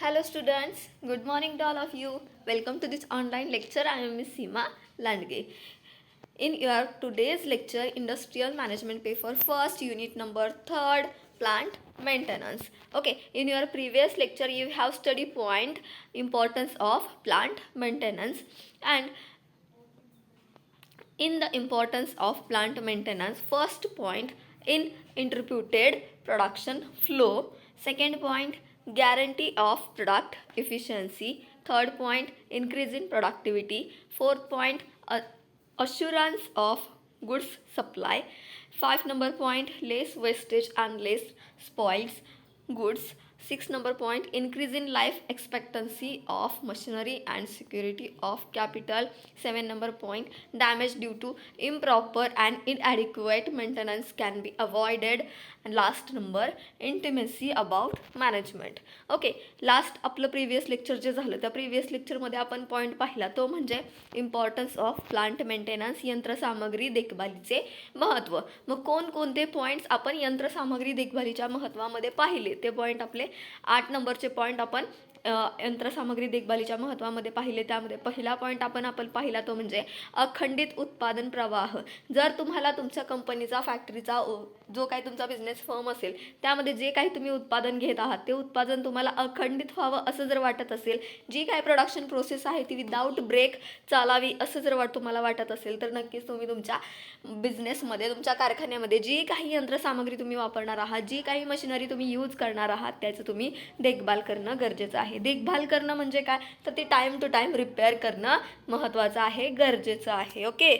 Hello students, good morning to all of you. Welcome to this online lecture. I am Ms. Seema Landge. In your today's lecture, Industrial Management paper, first unit number 3rd, plant maintenance. Okay, in your previous lecture you have studied point importance of plant maintenance, and in the importance of plant maintenance, first point in interpreted production flow, second point guarantee of product efficiency, third point increase in productivity, fourth point assurance of goods supply, five number point less wastage and less spoils goods, six number point increase in life expectancy of machinery and security of capital, seven number point damage due to improper and inadequate maintenance can be avoided, and last number intimacy about management. Okay, last आपलं previous lecture जे झालं त्या previous लेक्चरमध्ये आपण point पाहिला तो म्हणजे importance of plant maintenance, यंत्रसामग्री देखभालीचे महत्त्व. मग कोणकोणते पॉईंट्स आपण यंत्रसामग्री देखभालीच्या महत्त्वामध्ये पाहिले ते पॉईंट आपले 8 नंबरचे पॉईंट आपण यंत्रसामग्री देखभालीच्या महत्त्वामध्ये पाहिले. त्यामध्ये पहिला पॉईंट आपण पाहिला तो म्हणजे अखंडित उत्पादन प्रवाह. जर तुम्हाला तुमच्या कंपनीचा फॅक्टरीचा जो काही तुमचा बिझनेस फर्म असेल त्यामध्ये जे काही तुम्ही उत्पादन घेत आहात ते उत्पादन तुम्हाला अखंडित व्हावं असं जर वाटत असेल, जी काही प्रोडक्शन प्रोसेस आहे ती विदाऊट ब्रेक चालावी असं जर तुम्हाला वाटत असेल तर नक्कीच तुम्ही तुमच्या बिझनेसमध्ये तुमच्या कारखान्यामध्ये जी काही यंत्रसामग्री तुम्ही वापरणार आहात, जी काही मशिनरी तुम्ही यूज करणार आहात त्याचं तुम्ही देखभाल करणं गरजेचं आहे. देखभाल करणं म्हणजे काय तर ते टाइम टू टाइम रिपेअर करणं महत्त्वाचं आहे, गरजेचं आहे. ओके,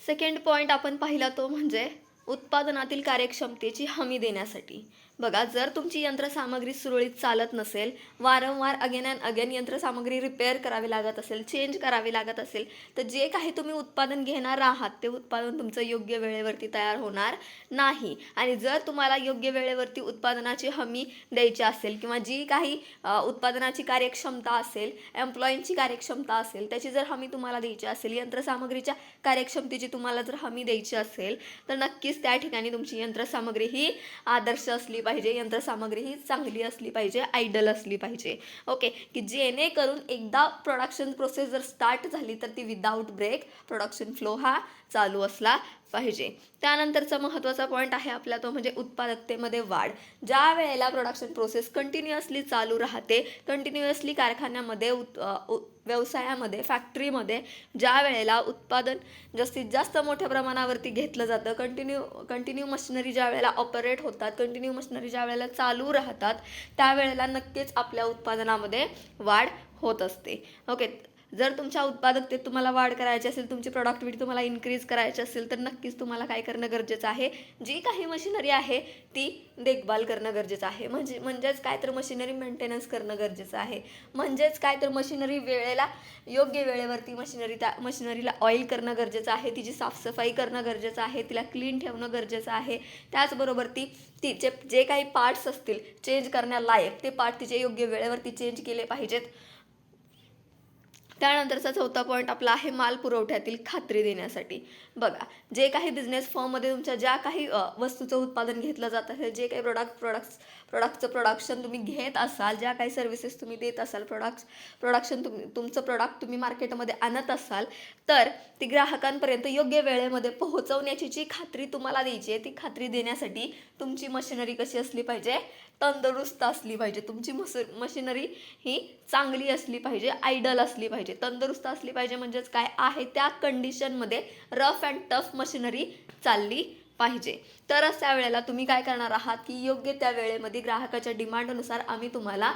सेकंड पॉईंट आपण पाहिला तो म्हणजे उत्पादनातील कार्यक्षमतेची हमी देण्यासाठी. बघा, जर तुमची यंत्रसामग्री सुरळीत चालत नसेल, वारंवार अगेन अँड अगेन यंत्रसामग्री रिपेअर करावी लागत असेल, चेंज करावी लागत असेल, तर जे काही तुम्ही उत्पादन घेणार आहात ते उत्पादन तुमचं योग्य वेळेवरती तयार होणार नाही. आणि जर तुम्हाला योग्य वेळेवरती उत्पादनाची हमी द्यायची असेल किंवा जी काही उत्पादनाची कार्यक्षमता असेल, एम्प्लॉईंची कार्यक्षमता असेल, त्याची जर हमी तुम्हाला द्यायची असेल, यंत्रसामग्रीच्या कार्यक्षमतेची तुम्हाला जर हमी द्यायची असेल तर नक्कीच त्या ठिकाणी तुमची यंत्रसामग्री ही आदर्श असली पाहिजे, यंत्रसामग्री ही चांगली असली पाहिजे, आयडल असली पाहिजे. ओके, की जेणेकरून एकदा प्रोडक्शन प्रोसेस जर स्टार्ट झाली तर ती विदाऊट ब्रेक प्रोडक्शन फ्लो हा चालू असला पाहिजे. त्यानंतरचा महत्त्वाचा पॉईंट आहे आपला तो म्हणजे उत्पादकतेमध्ये वाढ. ज्या वेळेला प्रोडक्शन प्रोसेस कंटिन्युअसली चालू राहते, कंटिन्युअसली कारखान्यामध्ये व्यवसायामध्ये फॅक्टरीमध्ये ज्या वेळेला उत्पादन जास्तीत जास्त मोठ्या प्रमाणावरती घेतलं जातं, कंटिन्यू मशिनरी ज्या वेळेला ऑपरेट होतात, कंटिन्यू मशिनरी ज्या वेळेला चालू राहतात त्यावेळेला नक्कीच आपल्या उत्पादनामध्ये वाढ होत असते. ओके, जर तुमच्या उत्पादकतेत तुम्हाला वाढ करायची असेल, तुमची प्रोडक्टिव्हिटी तुम्हाला इन्क्रीज करायची असेल तर नक्कीच तुम्हाला काय करणं गरजेचं आहे, जी काही मशिनरी आहे ती देखभाल करणं गरजेचं आहे. म्हणजेच काय तर मशिनरी मेंटेनन्स करणं गरजेचं आहे. म्हणजेच काय तर मशिनरी वेळेला योग्य वेळेवरती मशिनरीला ऑइल करणं गरजेचं आहे, तिची साफसफाई करणं गरजेचं आहे, तिला क्लीन ठेवणं गरजेचं आहे. त्याचबरोबर तिचे जे काही पार्ट्स असतील चेंज करण्यालायक ते पार्ट तिचे योग्य वेळेवरती चेंज केले पाहिजेत. त्यानंतरचा चौथा पॉईंट आपला आहे माल पुरवठ्यातील खात्री देण्यासाठी. बघा, जे काही बिझनेस फर्ममध्ये तुमच्या ज्या काही वस्तूचं उत्पादन घेतलं जात असेल, जे काही प्रोडक्टचं प्रोडक्शन तुम्ही घेत असाल, ज्या काही सर्व्हिसेस तुम्ही देत असाल, प्रोडक्शन तुमचं प्रोडक्ट तुम्ही मार्केटमध्ये आणत असाल तर ती ग्राहकांपर्यंत योग्य वेळेमध्ये पोहोचवण्याची जी खात्री तुम्हाला द्यायची आहे ती खात्री देण्यासाठी तुमची मशिनरी कशी असली पाहिजे, तंदुरुस्त असली पाहिजे. तुमची मशिनरी ही चांगली असली पाहिजे, आयडल असली पाहिजे. तंदुरुस्त असली पाहिजे म्हणजेच काय आहे त्या कंडिशनमध्ये रफ अँड टफ मशिनरी चालली पाहिजे. तरच त्यावेळेला तुम्ही काय करणार आहात की योग्य त्या वेळेमध्ये ग्राहकाच्या डिमांडनुसार आम्ही तुम्हाला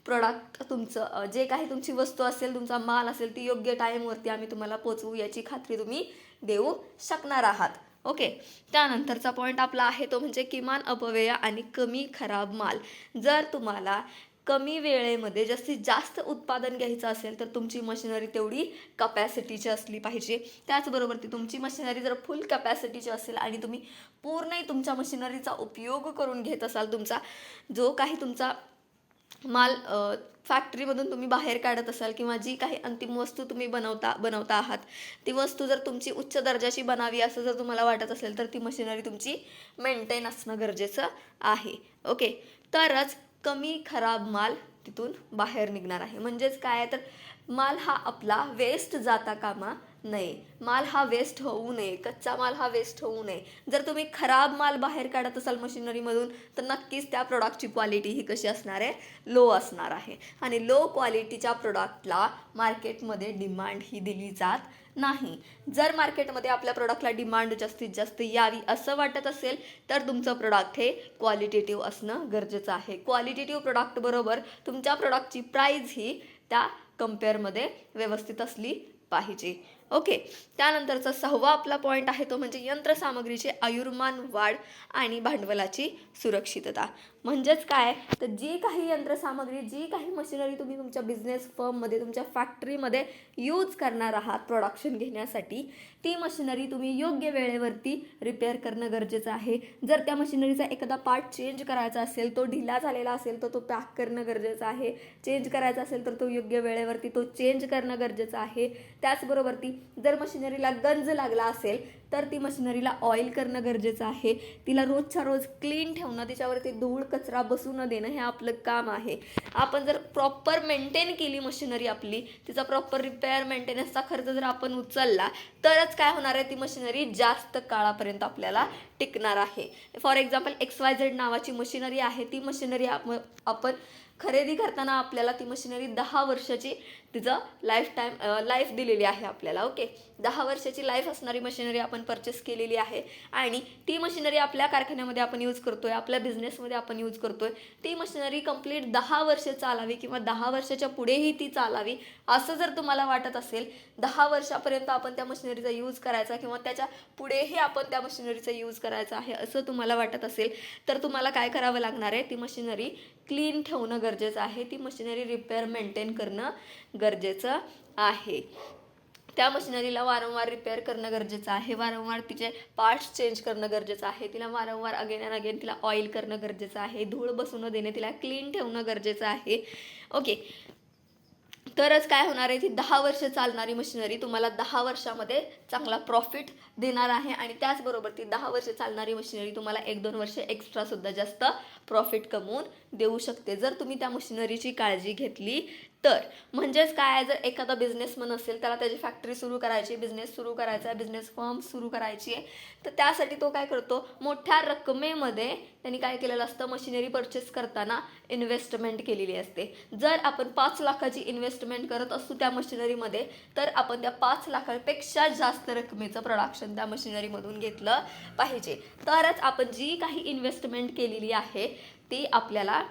प्रोडक्ट तुमचं जे काही तुमची वस्तू असेल, तुमचा माल असेल ती योग्य टाईमवरती आम्ही तुम्हाला पोचवू याची खात्री तुम्ही देऊ शकणार आहात. ओके, त्यानंतरचा पॉईंट आपला आहे तो म्हणजे किमान अपव्यय आणि कमी खराब माल. जर तुम्हाला कमी वेळेमध्ये जास्तीत जास्त उत्पादन घ्यायचं असेल तर तुमची मशिनरी तेवढी कपॅसिटीची असली पाहिजे. त्याचबरोबर तुमची मशिनरी जर फुल कपॅसिटीची असेल आणि तुम्ही पूर्ण तुमच्या मशिनरीचा उपयोग करून घेत असाल, तुमचा जो काही तुमचा माल फॅक्टरीमधून तुम्ही बाहेर काढत असाल किंवा जी काही अंतिम वस्तू तुम्ही बनवता आहात ती वस्तू जर तुमची उच्च दर्जाची बनावी असं जर तुम्हाला वाटत असेल तर ती मशिनरी तुमची मेंटेन असणं गरजेचं आहे. ओके, तरच कमी खराब माल तिथून बाहेर निघणार आहे. म्हणजेच काय तर माल हा आपला वेस्ट जाता कामा नये, माल हा वेस्ट होऊ नये, कच्चा माल हा वेस्ट होऊ नये. जर तुम्ही खराब माल बाहेर काढत असाल मशिनरीमधून तर नक्कीच त्या प्रोडक्टची क्वालिटी ही कशी असणार आहे, लो असणार आहे. आणि लो क्वालिटीच्या प्रोडक्टला मार्केटमध्ये डिमांड ही दिली जात नाही. जर मार्केटमध्ये आपल्या प्रोडक्टला डिमांड जास्तीत जास्त यावी असं वाटत असेल तर तुमचं प्रोडक्ट हे क्वालिटेटिव्ह असणं गरजेचं आहे. क्वालिटेटिव्ह प्रोडक्ट बरोबर तुमच्या प्रोडक्टची प्राईज ही त्या कम्पेअरमध्ये व्यवस्थित असली पाहिजे. ओके, त्यानंतरचा 6वा आपला पॉईंट आहे तो म्हणजे यंत्रसामग्रीचे आयुर्मान वाढ आणि भांडवलाची सुरक्षितता. म्हणजेच काय तर जी काही यंत्रसामग्री, जी काही मशिनरी तुम्ही तुमच्या बिझनेस फर्ममध्ये, तुमच्या फॅक्टरीमध्ये यूज करणार आहात प्रोडक्शन घेण्यासाठी, ती मशिनरी तुम्ही योग्य वेळेवरती रिपेअर करणं गरजेचं आहे. जर त्या मशिनरीचा एखादा पार्ट चेंज करायचा असेल, तो ढिला झालेला असेल तर तो पॅक करणं गरजेचं आहे. चेंज करायचा असेल तर तो योग्य वेळेवरती तो चेंज करणं गरजेचं आहे. त्याचबरोबर ती जर मशिनरीला गंज लागला असेल तर ती मशिनरीला ऑइल करणं गरजेचं आहे. तिला रोजच्या रोज क्लीन ठेवणं, तिच्यावरती धूळ कचरा बसू न देणं हे आपलं काम आहे. आपण जर प्रॉपर मेंटेन केली मशिनरी आपली, तिचा प्रॉपर रिपेअर मेंटेनन्सचा खर्च जर आपण उचलला तरच काय होणार आहे, ती मशिनरी जास्त काळापर्यंत आपल्याला टिकणार आहे. फॉर एक्झाम्पल XYZ नावाची मशिनरी आहे. ती मशिनरी आपण खरेदी करताना आपल्याला ती मशिनरी 10 वर्षाची तिचं लाईफ दिलेली आहे आपल्याला. ओके, 10 वर्षाची लाईफ असणारी मशिनरी आपण परचेस केलेली आहे आणि ती मशिनरी आपल्या कारखान्यामध्ये आपण यूज करतोय, आपल्या बिझनेसमध्ये आपण यूज करतोय. ती मशिनरी कंप्लीट 10 वर्ष चालावी किंवा 10 वर्षाच्या पुढेही ती चालावी असं जर तुम्हाला वाटत असेल, 10 वर्षापर्यंत आपण त्या मशिनरीचा यूज करायचा किंवा त्याच्या पुढेही आपण त्या मशिनरीचा यूज करायचा आहे असं तुम्हाला वाटत असेल तर तुम्हाला काय करावं लागणार आहे, ती मशिनरी क्लीन ठेवणं गरजेचं आहे. ती मशिनरी रिपेअर मेंटेन करणं गरजेचं आहे. त्या मशिनरीला वारंवार रिपेअर करणं गरजेचं आहे. वारंवार तिचे पार्ट्स चेंज करणं गरजेचं आहे. तिला वारंवार अगेन अँड अगेन तिला ऑइल करणं गरजेचं आहे. धूळ बसू न देणे, तिला क्लीन ठेवणं गरजेचं आहे. ओके, तरच काय होणार आहे, ती 10 वर्ष चालणारी मशिनरी तुम्हाला 10 वर्षामध्ये चांगला प्रॉफिट देणार आहे. आणि त्याचबरोबर ती 10 वर्ष चालणारी मशिनरी तुम्हाला 1-2 वर्ष एक्स्ट्रा सुद्धा जास्त प्रॉफिट कमवून देऊ शकते जर तुम्ही त्या मशिनरीची काळजी घेतली तर. म्हणजेच काय, जर एखादा बिझनेसमन असेल, त्याला त्याची फॅक्टरी सुरू करायची, बिझनेस सुरू करायचा, बिझनेस फर्म सुरू करायची आहे, तर त्यासाठी तो काय करतो, मोठ्या रकमेमध्ये त्यांनी काय केलेलं असतं, मशिनरी परचेस करताना इन्व्हेस्टमेंट केलेली असते. जर आपण 5 लाखाची इन्व्हेस्टमेंट करत असतो त्या मशिनरीमध्ये तर आपण त्या 5 लाखापेक्षा जास्त रकमेचं प्रोडक्शन त्या मशिनरीमधून घेतलं पाहिजे. तरच आपण जी काही इन्व्हेस्टमेंट केलेली आहे ती आपल्याला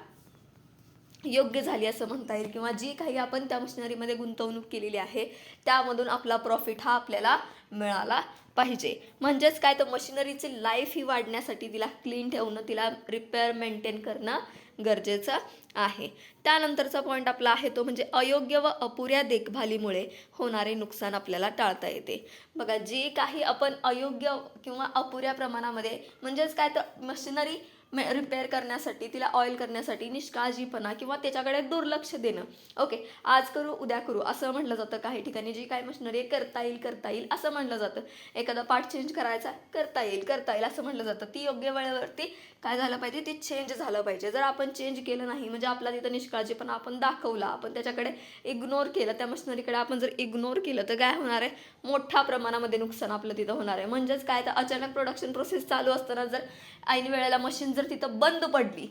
योग्य झाली असं म्हणता येईल किंवा जी काही आपण त्या मशिनरीमध्ये गुंतवणूक केलेली आहे त्यामधून आपला प्रॉफिट हा आपल्याला मिळाला पाहिजे. म्हणजेच काय, तर मशिनरीची लाईफ ही वाढण्यासाठी तिला क्लीन ठेवणं, तिला रिपेअर मेंटेन करणं गरजेचं आहे. त्यानंतरचा पॉईंट आपला आहे तो म्हणजे अयोग्य व अपुऱ्या देखभालीमुळे होणारे नुकसान आपल्याला टाळता येते. बघा, जे काही आपण अयोग्य किंवा अपुऱ्या प्रमाणामध्ये, म्हणजेच काय तर मशिनरी रिपेअर करण्यासाठी, तिला ऑइल करण्यासाठी निष्काळजीपणा किंवा त्याच्याकडे दुर्लक्ष देणं, ओके, आज करू उद्या करू असं म्हटलं जातं. काही ठिकाणी जी काय मशिनरी करता येईल असं म्हटलं जातं. एखादा पार्ट चेंज करायचा, करता येईल असं म्हटलं जातं. ती योग्य वेळेवरती काय झालं पाहिजे, ती चेंज झालं पाहिजे. जर आपण चेंज केलं नाही, म्हणजे आपला तिथं निष्काळजीपणा आपण दाखवला, आपण त्याच्याकडे इग्नोर केलं, त्या मशिनरीकडे आपण जर इग्नोर केलं तर काय होणार आहे, मोठ्या प्रमाणामध्ये नुकसान आपलं तिथं होणार आहे. म्हणजेच काय, तर अचानक प्रोडक्शन प्रोसेस चालू असताना जर ऐन वेळेला मशीन जर तिथं बंद पडली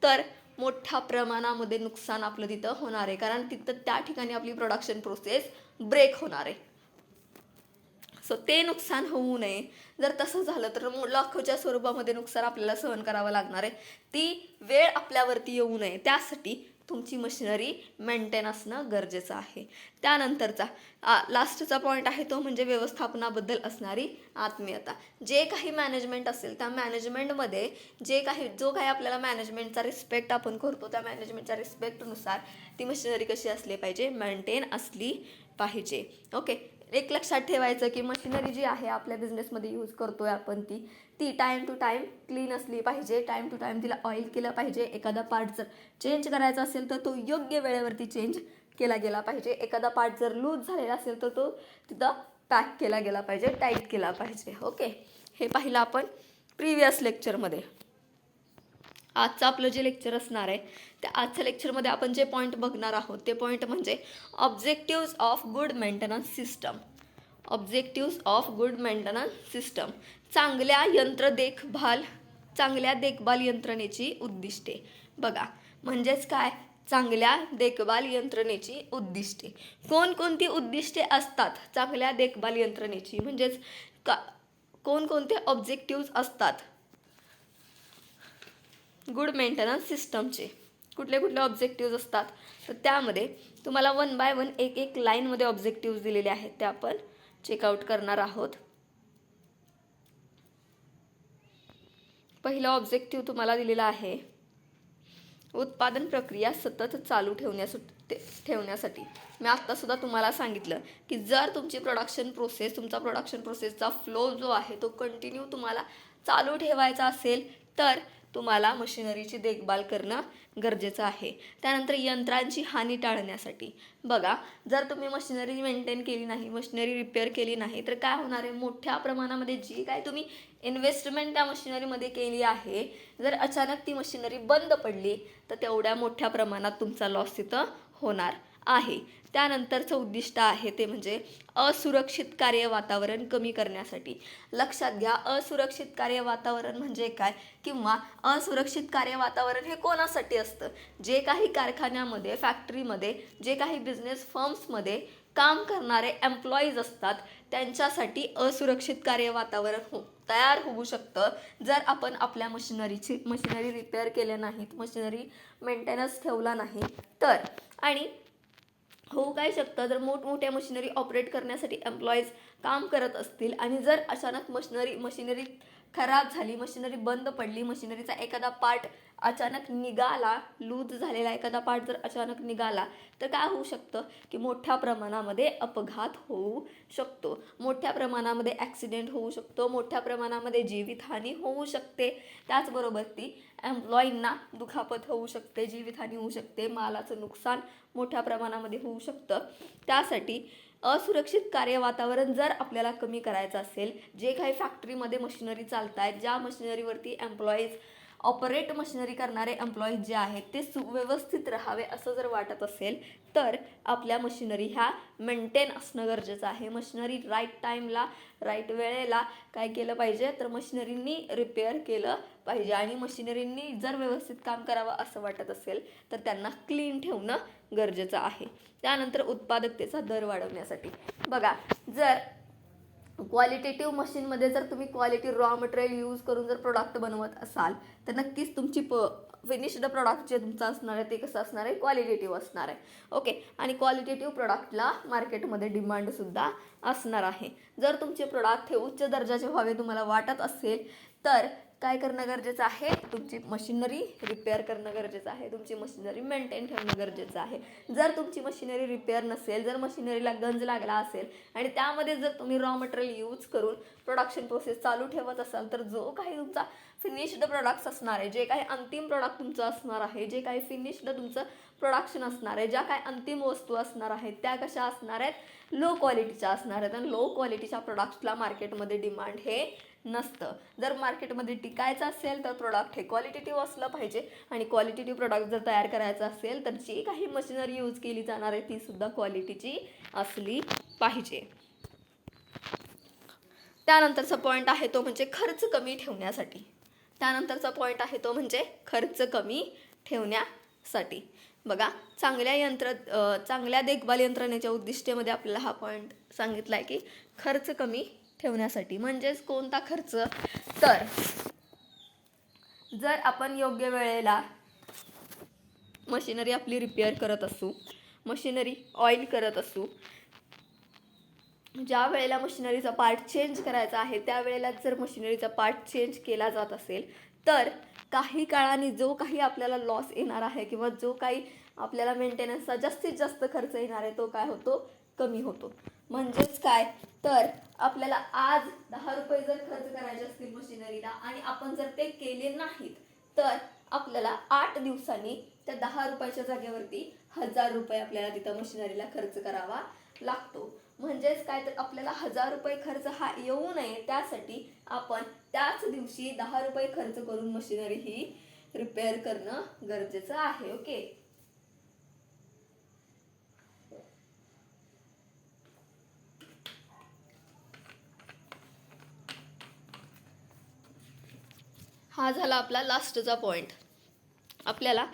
तर मोठ्या प्रमाणामध्ये नुकसान आपलं तिथं होणार आहे, कारण तिथं त्या ठिकाणी आपली प्रोडक्शन प्रोसेस ब्रेक होणार आहे. सो ते नुकसान होऊ नये. जर तसं झालं तर लाखोच्या स्वरूपामध्ये नुकसान आपल्याला सहन करावं लागणार आहे. ती वेळ आपल्यावरती येऊ नये त्यासाठी तुमची मशिनरी मेंटेन असणं गरजेचं आहे. त्यानंतरचा लास्टचा पॉईंट आहे तो म्हणजे व्यवस्थापनाबद्दल असणारी आत्मीयता. जे काही मॅनेजमेंट असेल त्या मॅनेजमेंटमध्ये जो काही आपल्याला मॅनेजमेंटचा रिस्पेक्ट आपण करतो, त्या मॅनेजमेंटच्या रिस्पेक्टनुसार ती मशिनरी कशी असली पाहिजे, मेंटेन असली पाहिजे. ओके, एक लक्षात ठेवायचं की मशिनरी जी आहे आपल्या बिझनेसमध्ये यूज करतोय आपण ती टाईम टू टाईम क्लीन असली पाहिजे. टाईम टू टाईम तिला ऑइल केलं पाहिजे. एखादा पार्ट जर चेंज करायचा असेल तर तो योग्य वेळेवरती चेंज केला गेला पाहिजे. एखादा पार्ट जर लूज झालेला असेल तर तो तिथं पॅक केला गेला पाहिजे, टाईट केला पाहिजे. ओके, हे पाहिलं आपण प्रिव्हियस लेक्चरमध्ये. आजचं आपलं जे लेक्चर असणार आहे त्या आजच्या लेक्चरमध्ये आपण जे पॉईंट बघणार आहोत ते पॉईंट म्हणजे objectives of good maintenance system. Objectives of good maintenance system, चांगल्या देखभाल यंत्रणेची उद्दिष्टे. बघा म्हणजेच काय, चांगल्या देखभाल यंत्रणेची उद्दिष्टे. कोणकोणती उद्दिष्टे असतात चांगल्या देखभाल यंत्रणेची, म्हणजेच कोणकोणते ऑब्जेक्टिव्ज असतात गुड मेंटेनन्स सिस्टमचे, कुठले कुठले ऑब्जेक्टिव्ज असतात. तर त्यामध्ये तुम्हाला 1 बाय 1 एक लाईनमध्ये ऑब्जेक्टिव्ज दिलेले आहेत ते आपण चेकआउट करणार आहोत. पहिला ऑब्जेक्टिव्ह तुम्हाला दिलेला आहे उत्पादन प्रक्रिया सतत चालू ठेवण्यासाठी. मी आत्तासुद्धा तुम्हाला सांगितलं की जर तुमची तुमचा प्रोडक्शन प्रोसेसचा फ्लो जो आहे तो कंटिन्यू तुम्हाला चालू ठेवायचा असेल तर तुम्हाला मशिनरीची देखभाल करणं गरजेचं आहे. त्यानंतर यंत्रांची हानी टाळण्यासाठी. बघा जर तुम्ही मशिनरी मेंटेन केली नाही, मशिनरी रिपेअर केली नाही तर काय होणार आहे, मोठ्या प्रमाणामध्ये जी काय तुम्ही इन्व्हेस्टमेंट त्या मशिनरीमध्ये केली आहे, जर अचानक ती मशिनरी बंद पडली तर तेवढ्या मोठ्या प्रमाणात तुमचा लॉस तिथं होणार आहे. त्यानंतरचं उद्दिष्ट आहे ते म्हणजे असुरक्षित कार्य वातावरण कमी करण्यासाठी. लक्षात घ्या, असुरक्षित कार्य वातावरण म्हणजे काय किंवा असुरक्षित कार्य वातावरण हे कोणासाठी असतं, जे काही कारखान्यामध्ये, फॅक्टरीमध्ये, जे काही बिझनेस फर्म्समध्ये काम करणारे एम्प्लॉईज असतात त्यांच्यासाठी असुरक्षित कार्य वातावरण तयार होऊ शकतं जर आपण आपल्या मशिनरी रिपेअर केल्या नाहीत, मशिनरी मेंटेनन्स ठेवला नाही तर. आणि होऊ काय शकतं, जर मोठमोठ्या मशिनरी ऑपरेट करण्यासाठी एम्प्लॉईज काम करत असतील आणि जर अचानक मशिनरी खराब झाली, मशिनरी बंद पडली, मशिनरीचा एखादा पार्ट अचानक निघाला, लूज झालेला एखादा पार्ट जर अचानक निघाला तर काय होऊ शकतं की मोठ्या प्रमाणामध्ये अपघात होऊ शकतो, मोठ्या प्रमाणामध्ये ॲक्सिडेंट होऊ शकतो, मोठ्या प्रमाणामध्ये जीवितहानी होऊ शकते. त्याचबरोबर ती एम्प्लॉईंना दुखापत होऊ शकते, जीवितहानी होऊ शकते, मालाचं नुकसान मोठ्या प्रमाणामध्ये होऊ शकतं. त्यासाठी असुरक्षित कार्य वातावरण जर आपल्याला कमी करायचं असेल, जे काही फॅक्टरीमध्ये मशिनरी चालत आहेत, ज्या मशिनरीवरती ऑपरेट मशिनरी करणारे एम्प्लॉईज जे आहेत ते सुव्यवस्थित राहावे असं जर वाटत असेल तर आपल्या मशिनरी ह्या मेंटेन असणं गरजेचं आहे. मशिनरी राईट टाईमला, राईट वेळेला काय केलं पाहिजे तर मशिनरींनी रिपेअर केलं पाहिजे. आणि मशिनरींनी जर व्यवस्थित काम करावं असं वाटत असेल तर त्यांना क्लीन ठेवणं गरजेचं आहे. त्यानंतर उत्पादकतेचा दर वाढवण्यासाठी. बघा जर क्वालिटेटिव्ह मशीनमध्ये जर तुम्ही क्वालिटी रॉ मटेरियल यूज करून जर प्रोडक्ट बनवत असाल तर नक्कीच तुमची फिनिश्ड प्रोडक्ट जे तुमचं असणार आहे ते कसं असणार आहे, क्वालिटेटिव्ह असणार आहे. ओके, आणि क्वालिटेटिव्ह प्रोडक्टला मार्केटमध्ये डिमांडसुद्धा असणार आहे. जर तुमचे प्रोडक्ट हे उच्च दर्जाचे व्हावे तुम्हाला वाटत असेल तर काय करणं गरजेचं आहे, तुमची मशिनरी रिपेअर करणं गरजेचं आहे, तुमची मशिनरी मेंटेन ठेवणं गरजेचं आहे. जर तुमची मशिनरी रिपेअर नसेल, जर मशिनरीला गंज लागला असेल आणि त्यामध्ये जर तुम्ही रॉ मटेरियल यूज करून प्रोडक्शन प्रोसेस चालू ठेवत असाल तर जो काही तुमचा फिनिश्ड प्रोडक्ट्स असणार आहे, जे काही अंतिम प्रोडक्ट तुमचं असणार आहे, जे काही फिनिश्ड तुमचं प्रोडक्शन असणार आहे, ज्या काही अंतिम वस्तू असणार आहेत त्या कशा असणार आहेत, लो क्वालिटीच्या असणार आहेत. आणि लो क्वालिटीच्या प्रोडक्ट्सला मार्केटमध्ये डिमांड हे नसतं. जर मार्केटमध्ये टिकायचं असेल तर प्रोडक्ट हे क्वालिटेटिव्ह असलं पाहिजे. आणि क्वालिटेटिव्ह प्रोडक्ट जर तयार करायचं असेल तर जी काही मशिनरी यूज केली जाणार आहे ती सुद्धा क्वालिटीची असली पाहिजे. त्यानंतरचा पॉईंट आहे तो म्हणजे खर्च कमी ठेवण्यासाठी. बघा चांगल्या देखभाल यंत्रणेच्या उद्दिष्टेमध्ये आपल्याला हा पॉईंट सांगितला आहे की खर्च कमी ठेवण्यासाठी. म्हणजेच कोणता खर्च, तर जर आपण योग्य वेळेला मशिनरी आपली रिपेअर करत असू, मशिनरी ऑइल करत असू, ज्या वेळेला मशिनरीचा पार्ट चेंज करायचा आहे त्यावेळेला जर मशिनरीचा पार्ट चेंज केला जात असेल तर काही काळाने जो काही आपल्याला लॉस येणार आहे किंवा जो काही आपल्याला मेंटेनन्सचा जास्तीत जास्त खर्च येणार आहे तो काय होतो, कमी होतो. म्हणजेच काय, तर आपल्याला आज 10 रुपये जर खर्च करायचे असतील मशिनरीला आणि आपण जर ते केले नाहीत तर आपल्याला 8 दिवसांनी त्या 10 रुपयाच्या जागेवरती 1000 रुपये आपल्याला तिथं मशिनरीला खर्च करावा लागतो. म्हणजेच काय, तर आपल्याला 1000 रुपये खर्च हा येऊ नये त्यासाठी आपण त्याच दिवशी 10 रुपये खर्च करून मशिनरी ही रिपेअर करणं गरजेचं आहे. ओके. हा झाला आपला लास्टचा पॉईंट. आपल्याला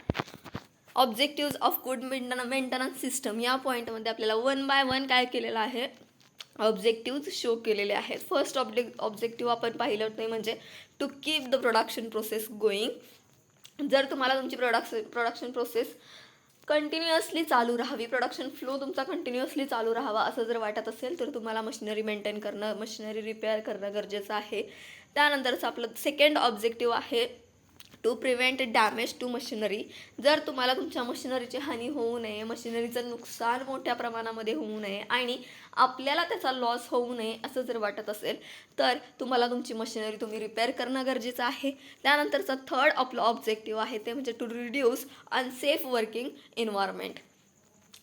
objective of good maintenance system या पॉईंटमध्ये आपल्याला 1 बाय 1 काय केलेलं आहे, ऑब्जेक्टिव्ह शो केलेले आहेत. फर्स्ट ऑब्जेक्टिव्ह आपण पाहिलं ते म्हणजे to keep the production process going. जर तुम्हाला तुमची प्रोडक्शन प्रोसेस कंटिन्युअसली चालू राहावी, प्रोडक्शन फ्लो तुमचा कंटिन्युअसली चालू राहावा असं जर वाटत असेल तर तुम्हाला मशिनरी मेंटेन करणं, मशिनरी रिपेअर करणं गरजेचं आहे. त्यानंतरचं आपलं सेकंड ऑब्जेक्टिव्ह आहे to prevent damage to machinery. जर तुम्हाला तुमच्या मशिनरीची हानी होऊ नये, मशिनरीचं नुकसान मोठ्या प्रमाणामध्ये होऊ नये आणि आपल्याला त्याचा लॉस होऊ नये असं जर वाटत असेल तर तुम्हाला तुमची मशिनरी तुम्ही रिपेअर करणं गरजेचं आहे. त्यानंतरचा थर्ड आपलं ऑब्जेक्टिव्ह आहे ते म्हणजे to reduce unsafe working environment.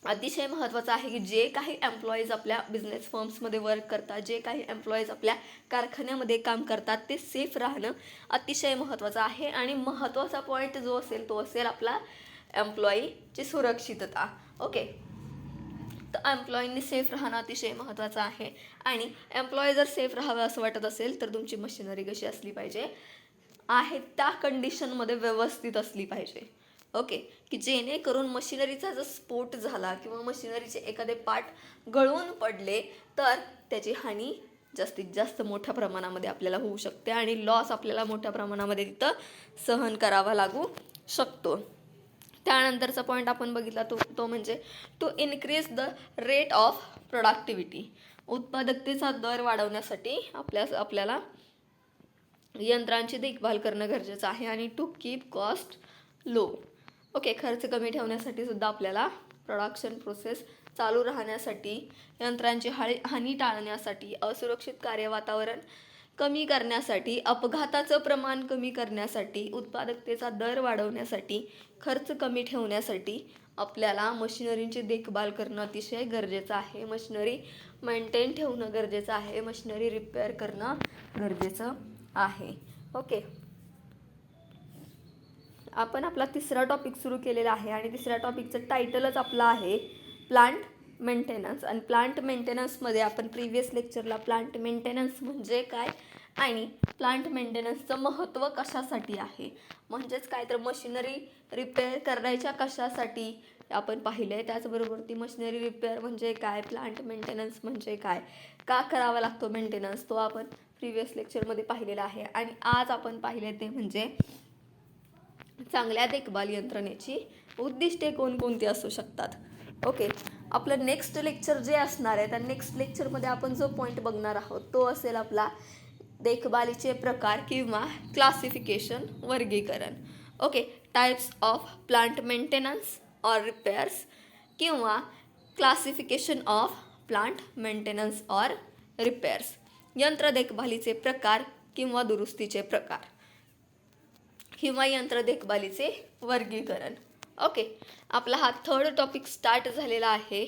अतिशय महत्त्वाचं आहे की जे काही एम्प्लॉईज आपल्या बिझनेस फर्म्समध्ये वर्क करतात, जे काही एम्प्लॉईज आपल्या कारखान्यामध्ये काम करतात ते सेफ राहणं अतिशय महत्त्वाचं आहे. आणि महत्त्वाचा पॉईंट जो असेल तो असेल आपला एम्प्लॉईची सुरक्षितता. ओके. तर एम्प्लॉईंनी सेफ राहणं अतिशय महत्त्वाचं आहे. आणि एम्प्लॉई जर सेफ राहावं असं वाटत असेल तर तुमची मशिनरी कशी असली पाहिजे, आहे त्या कंडिशनमध्ये व्यवस्थित असली पाहिजे. ओके. की जेणेकरून मशिनरीचा जर स्फोट झाला किंवा मशिनरीचे एखादे पार्ट गळून पडले तर त्याची हानी जास्तीत जास्त मोठ्या प्रमाणामध्ये आपल्याला होऊ शकते आणि लॉस आपल्याला मोठ्या प्रमाणामध्ये तिथं सहन करावा लागू शकतो. त्यानंतरचा पॉईंट आपण बघितला तो म्हणजे to increase the rate of productivity. उत्पादकतेचा दर वाढवण्यासाठी आपल्याला यंत्रांची देखभाल करणं गरजेचं आहे आणि to keep cost low. Okay. खर्च कमी ठेवण्यासाठी सुद्धा आपल्याला प्रोडक्शन प्रोसेस चालू राहण्यासाठी, यंत्रांची हानी टाळण्यासाठी, असुरक्षित कार्य वातावरण कमी करण्यासाठी, अपघाताचं प्रमाण कमी करण्यासाठी, उत्पादकतेचा दर वाढवण्यासाठी, खर्च कमी ठेवण्यासाठी आपल्याला मशिनरींची देखभाल करणं अतिशय गरजेचं आहे. मशिनरी मेंटेन ठेवणं गरजेचं आहे. मशिनरी रिपेअर करणं गरजेचं आहे. ओके. आपण आपला तिसरा टॉपिक सुरू केलेला आहे आणि तिसऱ्या टॉपिकचं टायटलच आपलं आहे प्लांट मेंटेनन्स. आणि प्लांट मेंटेनन्समध्ये आपण प्रिव्हियस लेक्चरला प्लांट मेंटेनन्स म्हणजे काय आणि प्लांट मेंटेनन्सचं महत्त्व कशासाठी आहे, म्हणजेच काय तर मशिनरी रिपेअर करायच्या कशासाठी आपण पाहिलं आहे. त्याचबरोबर ती मशिनरी रिपेअर म्हणजे काय, प्लांट मेंटेनन्स म्हणजे काय, का करावा लागतो मेंटेनन्स, तो आपण प्रिव्हियस लेक्चरमध्ये पाहिलेला आहे. आणि आज आपण पाहिले ते म्हणजे चांगल्या देखभाल यंत्रणेची उद्दिष्टे कोणकोणती असू शकतात. ओके. आपलं नेक्स्ट लेक्चर जे असणार आहे त्या नेक्स्ट लेक्चरमध्ये आपण जो पॉईंट बघणार आहोत तो असेल आपला देखभालीचे प्रकार किंवा क्लासिफिकेशन, वर्गीकरण. Okay. Types of plant maintenance or repairs किंवा classification of plant maintenance or repairs. यंत्र देखभालीचे प्रकार किंवा दुरुस्तीचे प्रकार किंवा यंत्र देखभालीचे वर्गीकरण. ओके. आपला हा थर्ड टॉपिक स्टार्ट झालेला आहे.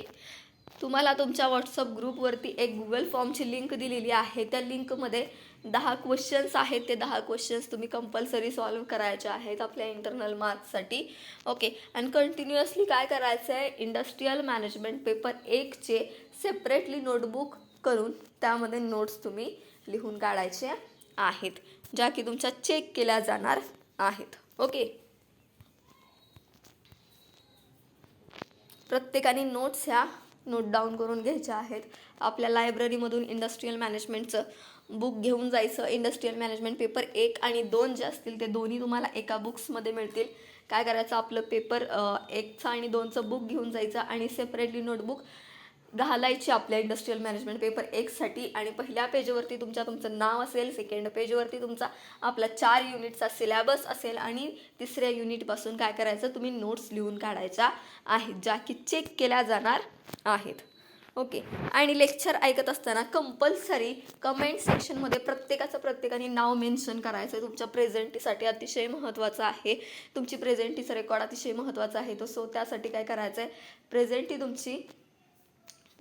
तुम्हाला तुमच्या व्हॉट्सअप ग्रुपवरती एक गुगल फॉर्मची लिंक दिलेली आहे. त्या लिंकमध्ये 10 क्वेश्चन्स आहेत. ते 10 क्वेश्चन्स तुम्ही कंपल्सरी सॉल्व्ह करायचे आहेत आपल्या इंटरनल मार्क्ससाठी. ओके. आणि कंटिन्युअसली काय करायचं आहे, इंडस्ट्रियल मॅनेजमेंट पेपर 1चे सेपरेटली नोटबुक करून त्यामध्ये नोट्स तुम्ही लिहून काढायचे आहेत, ज्या की तुमच्या चेक केल्या जाणार आहेत. ओके. प्रत्येकाने नोट्स ह्या नोट डाऊन करून घ्यायच्या आहेत. आपल्या लायब्ररीमधून इंडस्ट्रियल मॅनेजमेंटचं बुक घेऊन जायचं. इंडस्ट्रियल मॅनेजमेंट पेपर 1 आणि 2 जे असतील ते दोन्ही तुम्हाला एका बुक्समध्ये मिळतील. काय करायचं, आपलं पेपर 1चा आणि 2चं बुक घेऊन जायचं आणि सेपरेटली नोटबुक घालायची आपल्या इंडस्ट्रियल मॅनेजमेंट पेपर 1साठी. आणि पहिल्या पेजवरती तुमचं नाव असेल, सेकंड पेजवरती तुमचा आपला 4 युनिटचा सिलेबस असेल आणि तिसऱ्या युनिटपासून काय करायचं, तुम्ही नोट्स लिहून काढायच्या आहेत, ज्या की चेक केल्या जाणार आहेत. ओके. आणि लेक्चर ऐकत असताना कंपल्सरी कमेंट सेक्शनमध्ये प्रत्येकाने नाव मेन्शन करायचं आहे. तुमच्या प्रेझेंटीसाठी अतिशय महत्त्वाचं आहे. तुमची प्रेझेंटीचा रेकॉर्ड अतिशय महत्त्वाचा आहे तो. सो त्यासाठी काय करायचं आहे, प्रेझेंटी तुमची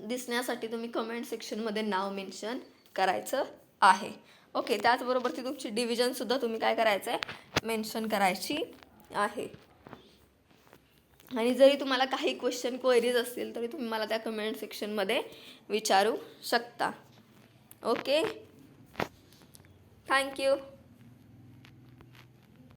दिसण्यासाठी तुम्ही कमेंट सेक्शनमध्ये नाव मेन्शन करायचं आहे. ओके. त्याचबरोबर ती तुमची डिव्हिजनसुद्धा तुम्ही काय करायचं आहे, मेन्शन करायची आहे. आणि जरी तुम्हाला काही क्वेश्चन क्वेरीज असतील तरी तुम्ही मला त्या कमेंट सेक्शनमध्ये विचारू शकता. Okay, thank you.